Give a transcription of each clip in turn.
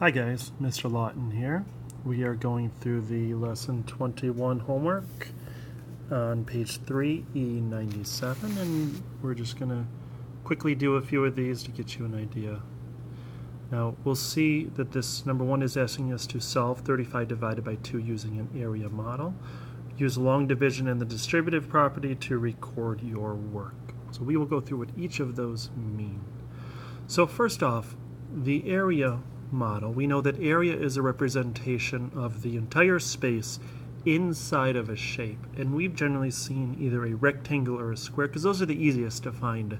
Hi guys, Mr. Lawton here. We are going through the lesson 21 homework on page 3, E97, and we're just going to quickly do a few of these to get you an idea. Now we'll see that this number 1 is asking us to solve 35 divided by 2 using an area model. Use long division and the distributive property to record your work. So we will go through what each of those mean. So first off, the area model, we know that area is a representation of the entire space inside of a shape, and we've generally seen either a rectangle or a square because those are the easiest to find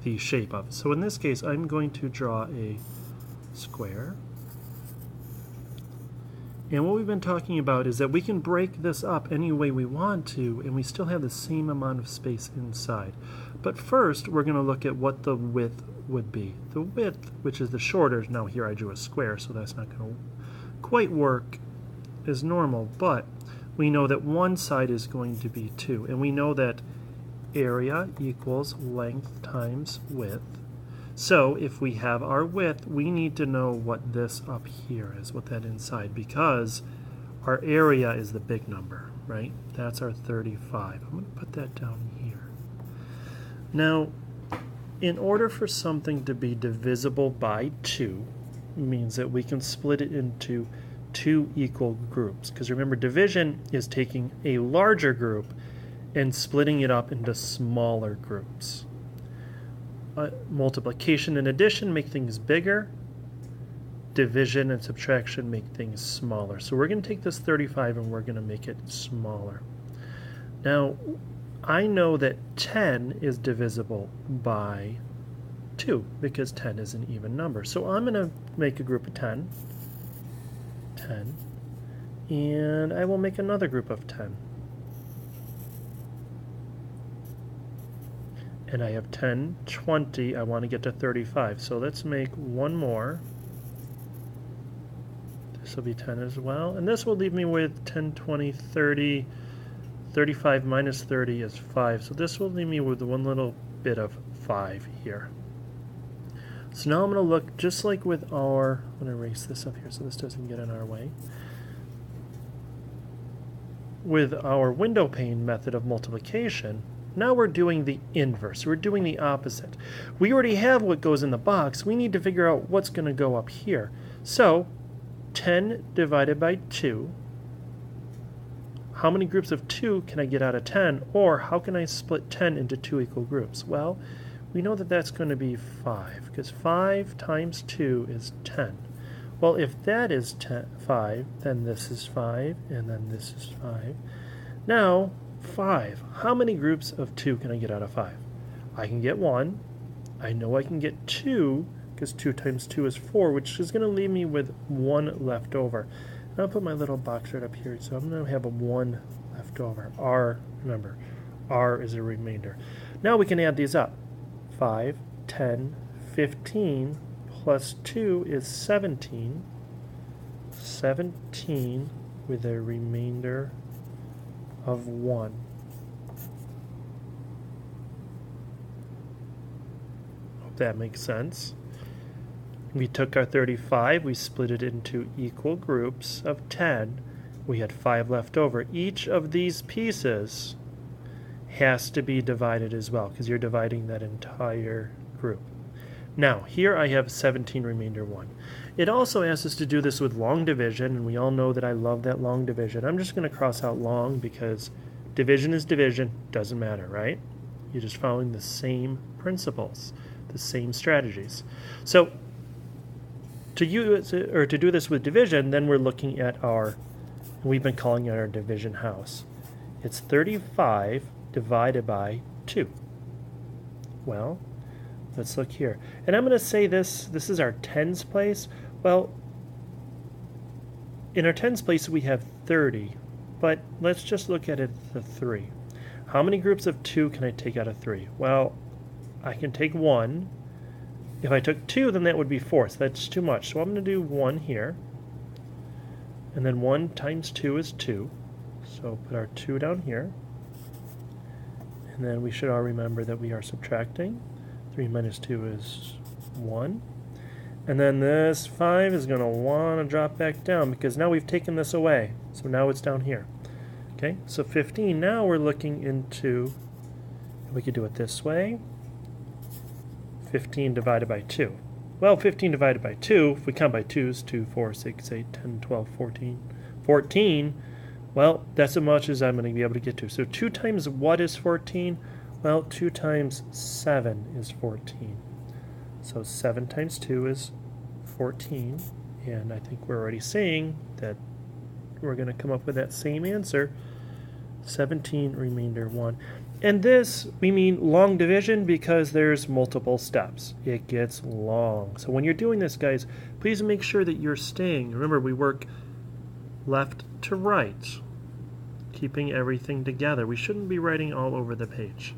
the shape of. So in this case I'm going to draw a square, and what we've been talking about is that we can break this up any way we want to and we still have the same amount of space inside. But first we're going to look at what the width would be. The width, which is the shorter, now here I drew a square, so that's not going to quite work as normal, but we know that one side is going to be 2, and we know that area equals length times width. So if we have our width, we need to know what this up here is, what that inside, because our area is the big number, right? That's our 35. I'm going to put that down here. Now, in order for something to be divisible by 2, means that we can split it into 2 equal groups. Because remember, division is taking a larger group and splitting it up into smaller groups. Multiplication and addition make things bigger. Division and subtraction make things smaller. So we're going to take this 35 and we're going to make it smaller. Now, I know that 10 is divisible by 2 because 10 is an even number. So I'm going to make a group of 10, and I will make another group of 10. And I have 10, 20, I want to get to 35. So let's make one more. This will be 10 as well. And this will leave me with 10, 20, 30, 35 minus 30 is 5. So this will leave me with one little bit of 5 here. So now I'm going to look just like with our, I'm going to erase this up here so this doesn't get in our way. With our window pane method of multiplication, now we're doing the inverse. We're doing the opposite. We already have what goes in the box. We need to figure out what's going to go up here. So 10 divided by 2. How many groups of 2 can I get out of 10? Or how can I split 10 into 2 equal groups? Well, we know that that's going to be 5, because 5 times 2 is 10. Well, if that is 5, then this is 5, and then this is 5. Now, 5. How many groups of 2 can I get out of 5? I can get 1. I know I can get 2, because 2 times 2 is 4, which is going to leave me with 1 left over. I'll put my little box right up here, so I'm going to have a 1 left over. R, remember, R is a remainder. Now we can add these up. 5, 10, 15, plus 2 is 17. 17 with a remainder of 1. Hope that makes sense. We took our 35, we split it into equal groups of 10. We had 5 left over. Each of these pieces has to be divided as well because you're dividing that entire group. Now, here I have 17 remainder 1. It also asks us to do this with long division, and we all know that I love that long division. I'm just going to cross out long because division is division, doesn't matter, right? You're just following the same principles, the same strategies. So to do this with division, then we're looking at we've been calling it our division house. It's 35 divided by 2. Well, let's look here. And I'm going to say this is our tens place. Well, in our tens place we have 30, but let's just look at it the 3. How many groups of 2 can I take out of 3? Well, I can take 1. If I took 2, then that would be 4, so that's too much. So I'm going to do 1 here. And then 1 times 2 is 2. So put our 2 down here. And then we should all remember that we are subtracting. 3 minus 2 is 1. And then this 5 is going to want to drop back down because now we've taken this away. So now it's down here. Okay, so 15, now we're looking into, we could do it this way. 15 divided by 2. Well, 15 divided by 2, if we count by 2s, 2, 4, 6, 8, 10, 12, 14. 14, well, that's as much as I'm going to be able to get to. So 2 times what is 14? Well, 2 times 7 is 14. So 7 times 2 is 14. And I think we're already seeing that we're going to come up with that same answer, 17 remainder 1. And this, we mean long division because there's multiple steps. It gets long. So when you're doing this, guys, please make sure that you're staying. Remember, we work left to right, keeping everything together. We shouldn't be writing all over the page.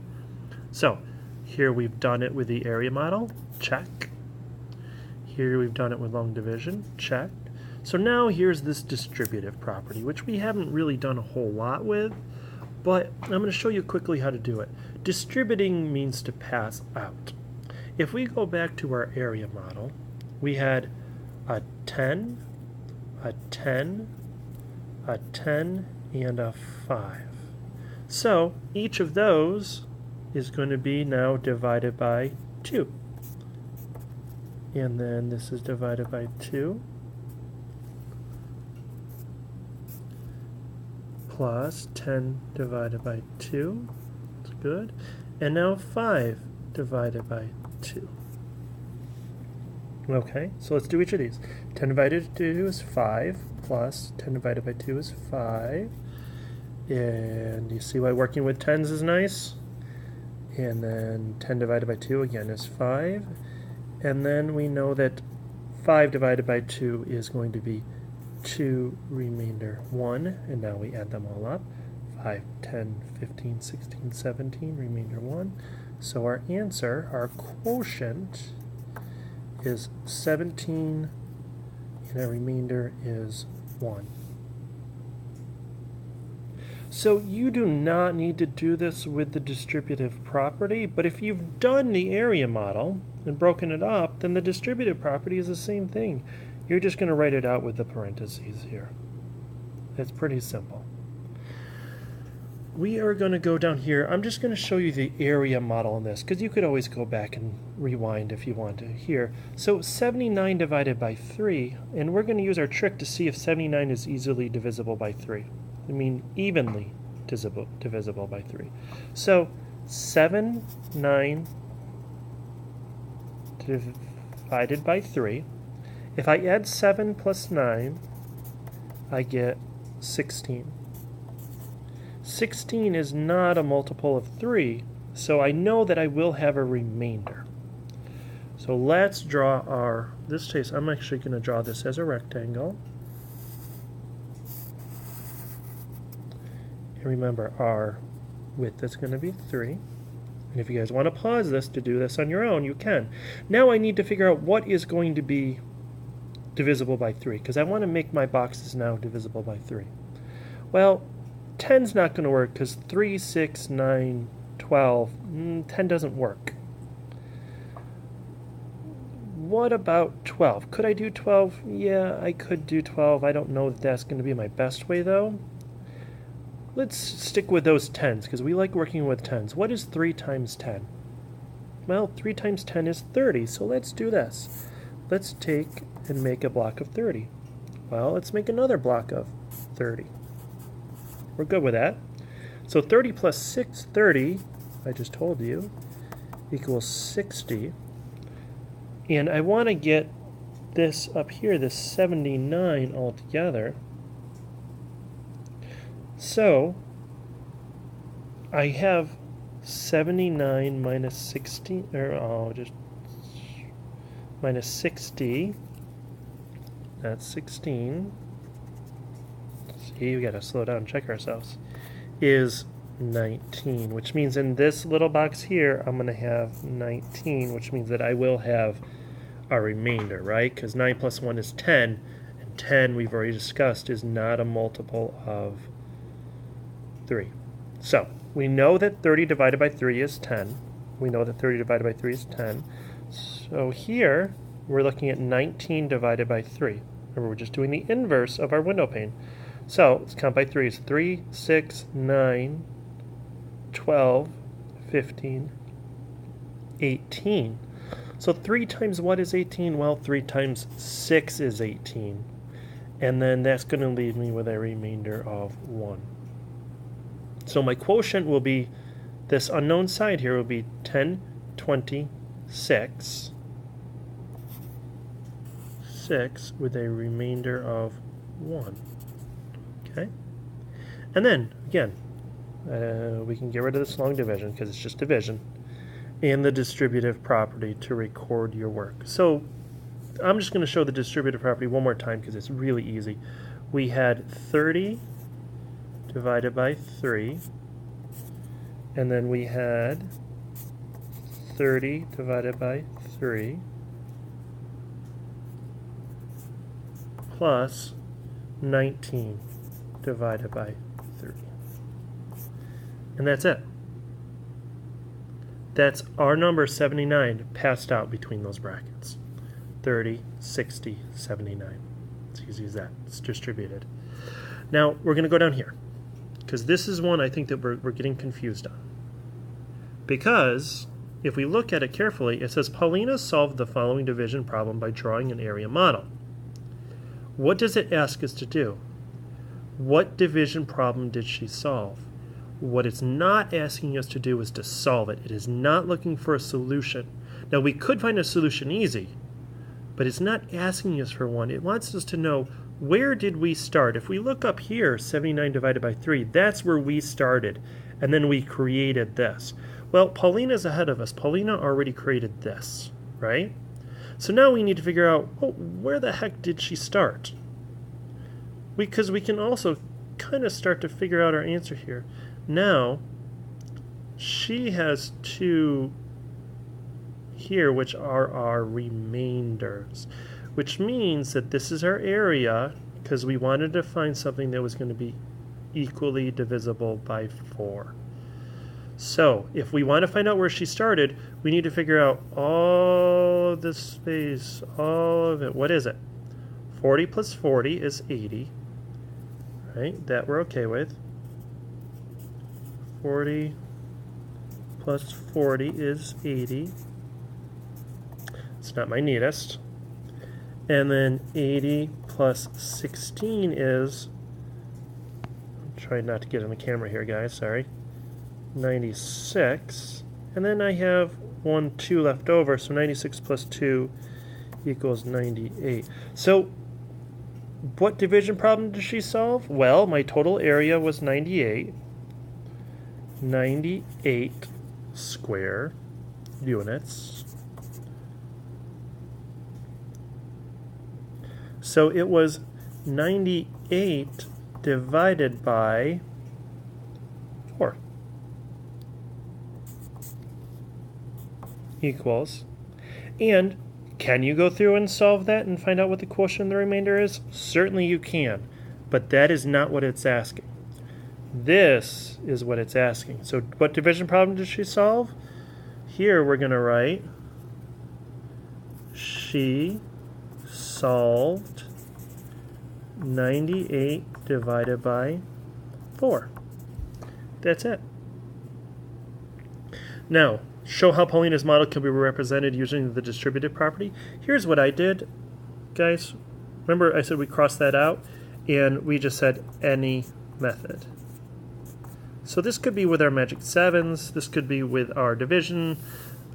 So here we've done it with the area model. Check. Here we've done it with long division. Check. So now here's this distributive property, which we haven't really done a whole lot with. But I'm going to show you quickly how to do it. Distributing means to pass out. If we go back to our area model, we had a 10, a 10, a 10, and a 5. So each of those is going to be now divided by 2. And then this is divided by 2. Plus 10 divided by 2. That's good. And now 5 divided by 2. Okay, so let's do each of these. 10 divided by 2 is 5, plus 10 divided by 2 is 5. And you see why working with tens is nice? And then 10 divided by 2 again is 5. And then we know that 5 divided by 2 is going to be 2 remainder 1, and now we add them all up. 5, 10, 15, 16, 17, remainder 1. So our answer, our quotient, is 17, and our remainder is 1. So you do not need to do this with the distributive property, but if you've done the area model and broken it up, then the distributive property is the same thing. You're just going to write it out with the parentheses here. It's pretty simple. We are going to go down here. I'm just going to show you the area model in this, because you could always go back and rewind if you want to here. So 79 divided by 3, and we're going to use our trick to see if 79 is easily divisible by 3. I mean evenly divisible by 3. So 7, 9 divided by 3. If I add 7 plus 9, I get 16. 16 is not a multiple of 3, so I know that I will have a remainder. So let's draw our, this case, I'm actually going to draw this as a rectangle. And remember, our width is going to be 3. And if you guys want to pause this to do this on your own, you can. Now I need to figure out what is going to be divisible by 3, because I want to make my boxes now divisible by 3. Well, 10's not going to work because 3, 6, 9, 12, 10 doesn't work. What about 12? Could I do 12? Yeah, I could do 12. I don't know that that's going to be my best way, though. Let's stick with those 10s, because we like working with 10s. What is 3 times 10? Well, 3 times 10 is 30, so let's do this. Let's take and make a block of 30. Well, let's make another block of 30. We're good with that. So 30 plus 6, 30, I just told you, equals 60. And I want to get this up here, this 79 altogether. So I have 79 minus 60, or just minus 60. That's 16. See, we gotta slow down and check ourselves. Is 19, which means in this little box here, I'm gonna have 19, which means that I will have a remainder, right? Because 9 plus 1 is 10, and 10, we've already discussed, is not a multiple of 3. So we know that 30 divided by 3 is 10. We know that 30 divided by 3 is 10. So here, we're looking at 19 divided by 3. Remember, we're just doing the inverse of our window pane. So let's count by 3. It's 3, 6, 9, 12, 15, 18. So 3 times what is 18? Well, 3 times 6 is 18. And then that's going to leave me with a remainder of 1. So my quotient will be, this unknown side here will be 10, 20, 6. 6 with a remainder of 1. Okay? And then, again, we can get rid of this long division because it's just division, and the distributive property to record your work. So I'm just going to show the distributive property one more time because it's really easy. We had 30 divided by 3, and then we had 30 divided by 3 plus 19 divided by 30. And that's it. That's our number 79 passed out between those brackets. 30, 60, 79. It's easy as that. It's distributed. Now we're going to go down here because this is one I think that we're getting confused on. Because if we look at it carefully, it says Paulina solved the following division problem by drawing an area model. What does it ask us to do? What division problem did she solve? What it's not asking us to do is to solve it. It is not looking for a solution. Now we could find a solution easy, but it's not asking us for one. It wants us to know, where did we start? If we look up here, 79 divided by 3, that's where we started, and then we created this. Well, Paulina's ahead of us. Paulina already created this, right? So now we need to figure out, well, where the heck did she start? Because we can also kind of start to figure out our answer here. Now, she has 2 here, which are our remainders, which means that this is our area because we wanted to find something that was going to be equally divisible by 4. So if we want to find out where she started, we need to figure out all of this space, all of it. What is it? 40 plus 40 is 80, right? That we're okay with. 40 plus 40 is 80. It's not my neatest. And then 80 plus 16 is, I'm trying not to get on the camera here, guys, sorry, 96. And then I have 2 left over, so 96 plus 2 equals 98. So what division problem did she solve? Well, my total area was 98. 98 square units. So it was 98 divided by 4 equals, and can you go through and solve that and find out what the quotient and the remainder is? Certainly you can, but that is not what it's asking. This is what it's asking. So what division problem did she solve? Here we're going to write, she solved 98 divided by 4. That's it. Now, show how Paulina's model can be represented using the distributive property. Here's what I did, guys. Remember I said we crossed that out, and we just said any method. So this could be with our magic 7s, this could be with our division,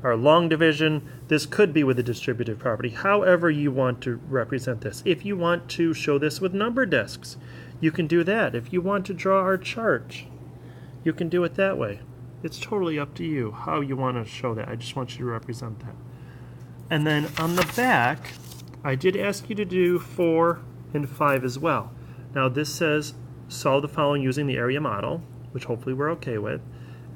our long division, this could be with the distributive property, however you want to represent this. If you want to show this with number disks, you can do that. If you want to draw our chart, you can do it that way. It's totally up to you how you want to show that. I just want you to represent that. And then on the back, I did ask you to do 4 and 5 as well. Now this says solve the following using the area model, which hopefully we're okay with,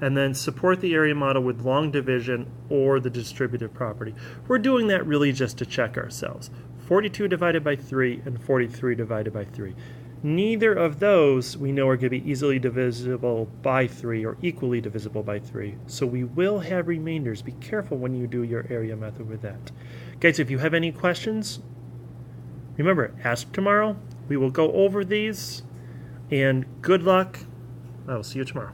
and then support the area model with long division or the distributive property. We're doing that really just to check ourselves. 42 divided by 3 and 43 divided by 3. Neither of those we know are going to be easily divisible by 3 or equally divisible by 3. So we will have remainders. Be careful when you do your area method with that. Guys, if you have any questions, remember, ask tomorrow. We will go over these. And good luck. I will see you tomorrow.